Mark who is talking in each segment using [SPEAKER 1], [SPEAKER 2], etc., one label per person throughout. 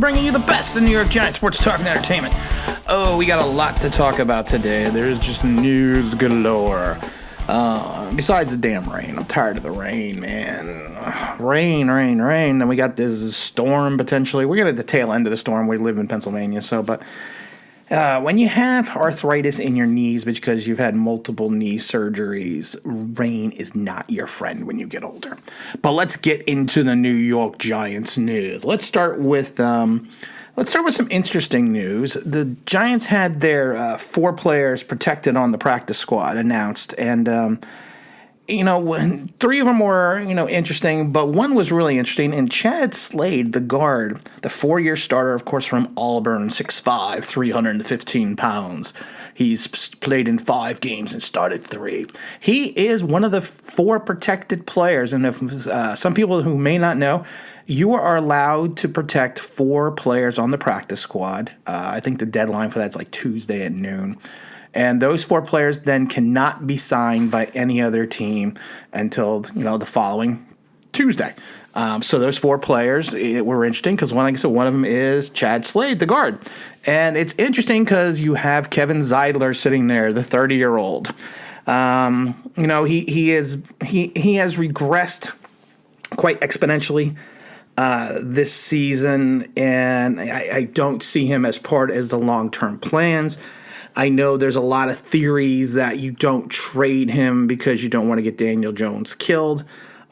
[SPEAKER 1] bringing you the best in New York Giants sports talk and entertainment. Oh, we got a lot to talk about today. There's just news galore. Besides the damn rain. I'm tired of the rain, man. Rain. Then we got this storm potentially. We're going to the tail end of the storm. We live in Pennsylvania, but when you have arthritis in your knees because you've had multiple knee surgeries, rain is not your friend when you get older. But let's get into the New York Giants news. Let's start with some interesting news. The Giants had their 4 players protected on the practice squad announced, and when 3 of them were, interesting, but one was really interesting. And Chad Slade, the guard, the 4-year starter, of course, from Auburn, 6'5", 315 pounds. He's played in 5 games and started 3. He is one of the 4 protected players. And if some people who may not know, you are allowed to protect 4 players on the practice squad. I think the deadline for that's like Tuesday at noon. And those 4 players then cannot be signed by any other team until, the following Tuesday. So those 4 players were interesting because, like I said, one of them is Chad Slade, the guard. And it's interesting because you have Kevin Zeitler sitting there, the 30-year-old. He has regressed quite exponentially this season, and I don't see him as part as the long-term plans. I know there's a lot of theories that you don't trade him because you don't want to get Daniel Jones killed.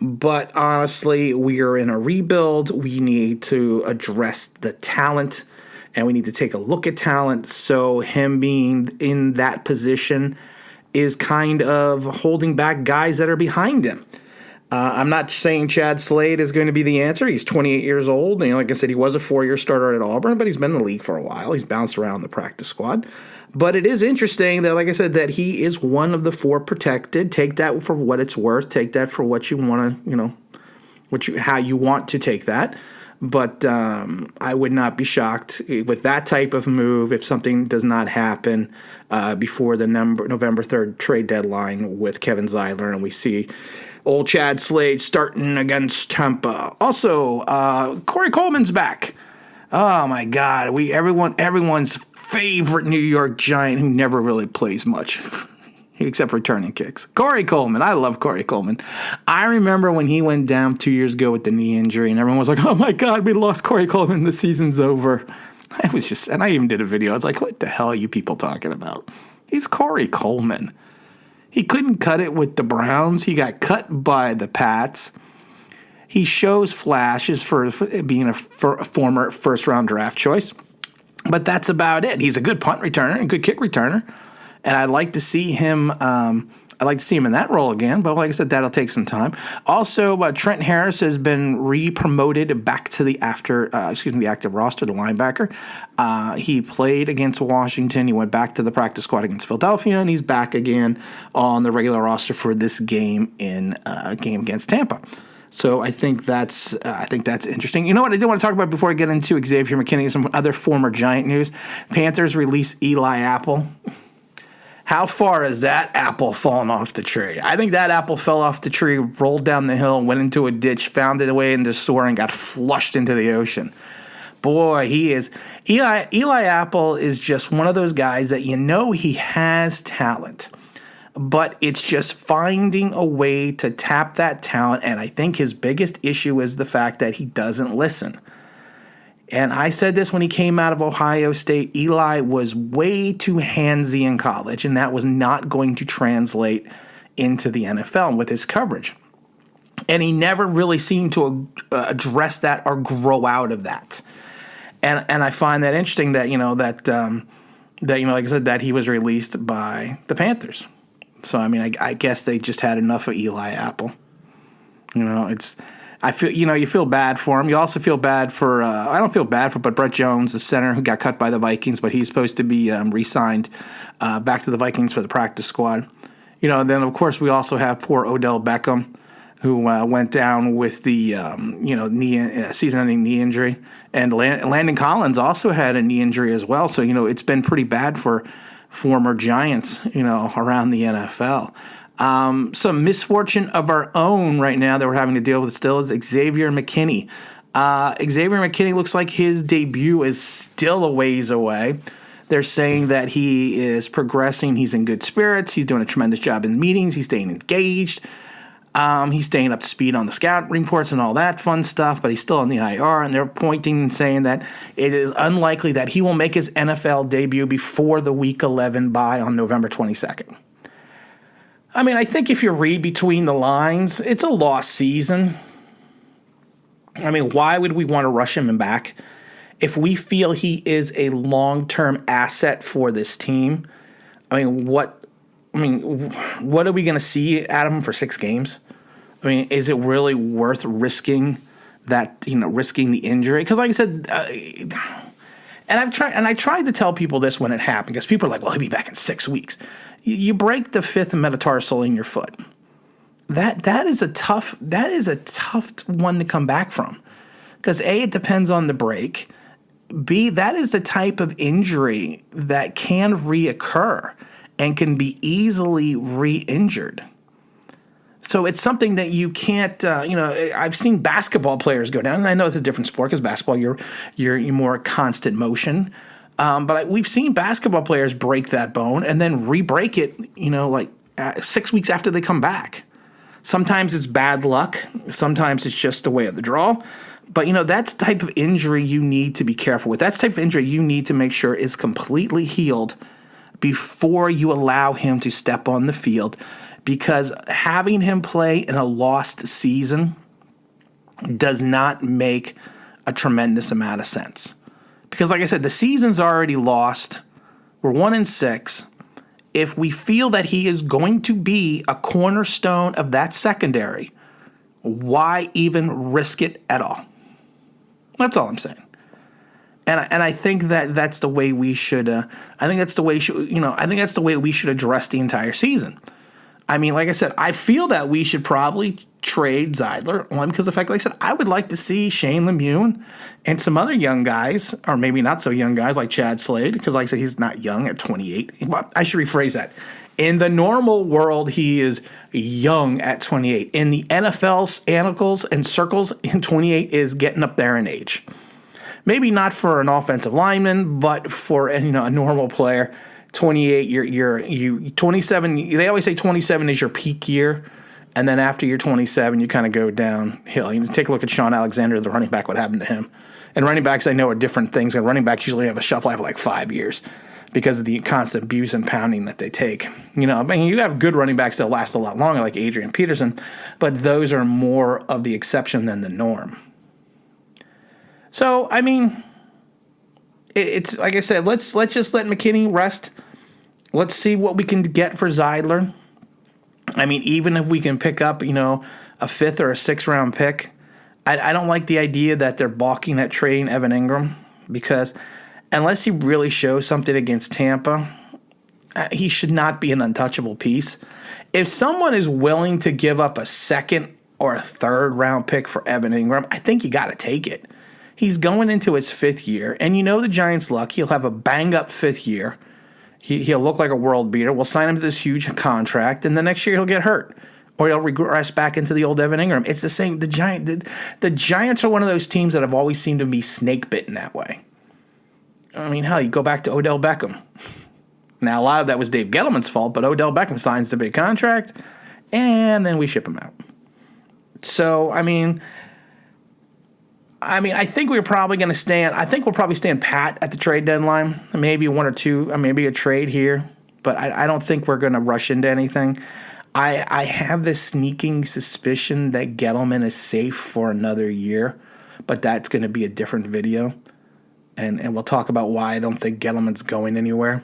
[SPEAKER 1] But honestly, we are in a rebuild. We need to address the talent, and we need to take a look at talent. So him being in that position is kind of holding back guys that are behind him. I'm not saying Chad Slade is going to be the answer. He's 28 years old. And like I said, he was a 4-year starter at Auburn, but he's been in the league for a while. He's bounced around the practice squad. But it is interesting that, like I said, that he is one of the 4 protected. Take that for what it's worth. Take that for what you want to, how you want to take that. But I would not be shocked with that type of move if something does not happen before the November 3rd trade deadline with Kevin Zeitler, and we see old Chad Slade starting against Tampa. Also, Corey Coleman's back. Oh my God! Everyone's favorite New York Giant who never really plays much, except returning kicks. Corey Coleman. I love Corey Coleman. I remember when he went down 2 years ago with the knee injury, and everyone was like, "Oh my God, we lost Corey Coleman. The season's over." And I even did a video. I was like, "What the hell are you people talking about? He's Corey Coleman. He couldn't cut it with the Browns. He got cut by the Pats." He shows flashes for being a former first-round draft choice, but that's about it. He's a good punt returner and good kick returner, and I'd like to see him. I'd like to see him in that role again, but like I said, that'll take some time. Also, Trent Harris has been re-promoted back to the active roster, the linebacker. He played against Washington. He went back to the practice squad against Philadelphia, and he's back again on the regular roster for this game in a game against Tampa. So I think that's interesting. You know what I did want to talk about before I get into Xavier Mckinney and some other former Giant news? Panthers release Eli Apple. How far has that apple fallen off the tree? I think that apple fell off the tree, rolled down the hill, went into a ditch, found its way into the sewer, and got flushed into the ocean. Boy, he is. Eli Apple is just one of those guys that he has talent. But it's just finding a way to tap that talent, and I think his biggest issue is the fact that he doesn't listen. And I said this when he came out of Ohio State. Eli was way too handsy in college, and that was not going to translate into the NFL with his coverage. And he never really seemed to address that or grow out of that. And I find that interesting that, like I said, that he was released by the Panthers. So, I guess they just had enough of Eli Apple. I feel, you feel bad for him. You also feel bad for, I don't feel bad for, but Brett Jones, the center who got cut by the Vikings, but he's supposed to be re-signed back to the Vikings for the practice squad. Then, of course, we also have poor Odell Beckham, who went down with the, season-ending knee injury. And Landon Collins also had a knee injury as well. So, it's been pretty bad for former Giants, around the NFL. Some misfortune of our own right now that we're having to deal with still is Xavier Mckinney. Xavier McKinney looks like his debut is still a ways away. They're saying that he is progressing. He's in good spirits. He's doing a tremendous job in meetings. He's staying engaged. He's staying up to speed on the scout reports and all that fun stuff, but he's still on the IR, and they're pointing and saying that it is unlikely that he will make his NFL debut before the Week 11 bye on November 22nd. I mean, I think if you read between the lines, it's a lost season. I mean, why would we want to rush him back? If we feel he is a long-term asset for this team, what are we going to see out of him for 6 games? I mean, is it really worth risking that, risking the injury? Because like I said, I tried to tell people this when it happened, because people are like, well, he'll be back in 6 weeks. You break the 5th metatarsal in your foot. That is a tough one to come back from. Because A, it depends on the break. B, that is the type of injury that can reoccur and can be easily re-injured. So it's something that you can't, I've seen basketball players go down, and I know it's a different sport because basketball, you're more constant motion. But we've seen basketball players break that bone and then re-break it, 6 weeks after they come back. Sometimes it's bad luck. Sometimes it's just the way of the draw. But, that's the type of injury you need to be careful with. That's the type of injury you need to make sure is completely healed before you allow him to step on the field, because having him play in a lost season does not make a tremendous amount of sense. Because like I said, the season's already lost. We're 1-6. If we feel that he is going to be a cornerstone of that secondary, why even risk it at all? That's all I'm saying. And I think that's the way we should. I think that's the way we should address the entire season. I mean, like I said, I feel that we should probably trade Zeitler, only because of the fact, like I said, I would like to see Shane Lemieux and some other young guys, or maybe not so young guys like Chad Slade, because like I said, he's not young at 28. Well, I should rephrase that. In the normal world, he is young at 28. In the NFL's annals and circles, 28 is getting up there in age. Maybe not for an offensive lineman, but for a normal player, 28. You 27. They always say 27 is your peak year, and then after you're 27, you kind of go downhill. You take a look at Sean Alexander, the running back. What happened to him? And running backs, I know, are different things. And running backs usually have a shelf life of like 5 years because of the constant abuse and pounding that they take. You have good running backs that last a lot longer, like Adrian Peterson, but those are more of the exception than the norm. So, I mean, it's like I said, let's just let McKinney rest. Let's see what we can get for Zeidler. I mean, even if we can pick up, a 5th or a 6th round pick, I don't like the idea that they're balking at trading Evan Ingram, because unless he really shows something against Tampa, he should not be an untouchable piece. If someone is willing to give up a 2nd or a 3rd round pick for Evan Ingram, I think you got to take it. He's going into his 5th year, and the Giants' luck. He'll have a bang-up 5th year. He'll look like a world beater. We'll sign him to this huge contract, and the next year he'll get hurt, or he'll regress back into the old Evan Ingram. It's the same. The Giants are one of those teams that have always seemed to be snake-bitten that way. I mean, hell, you go back to Odell Beckham. Now, a lot of that was Dave Gettleman's fault, but Odell Beckham signs the big contract, and then we ship him out. So, I think we're probably going to stand. I think we'll probably stand pat at the trade deadline. Maybe 1 or 2, maybe a trade here, but I don't think we're going to rush into anything. I have this sneaking suspicion that Gettleman is safe for another year, but that's going to be a different video, and we'll talk about why I don't think Gettleman's going anywhere.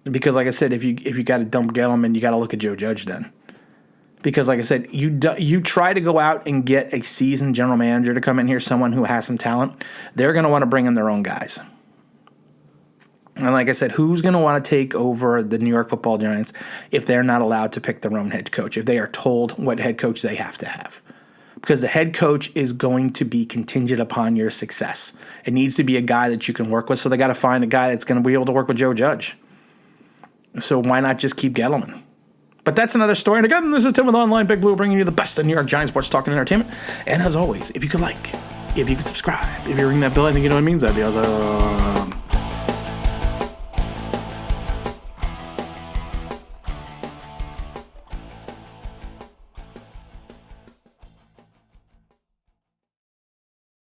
[SPEAKER 1] Because, like I said, if you got to dump Gettleman, you got to look at Joe Judge then. Because, like I said, you try to go out and get a seasoned general manager to come in here, someone who has some talent, they're going to want to bring in their own guys. And like I said, who's going to want to take over the New York Football Giants if they're not allowed to pick their own head coach, if they are told what head coach they have to have? Because the head coach is going to be contingent upon your success. It needs to be a guy that you can work with, so they got to find a guy that's going to be able to work with Joe Judge. So why not just keep Gettleman? But that's another story. And again, this is Tim with Online Big Blue, bringing you the best of New York Giants sports talk and entertainment. And as always, if you could like, if you could subscribe, if you ring that bell, I think you know what it means. That'd be awesome.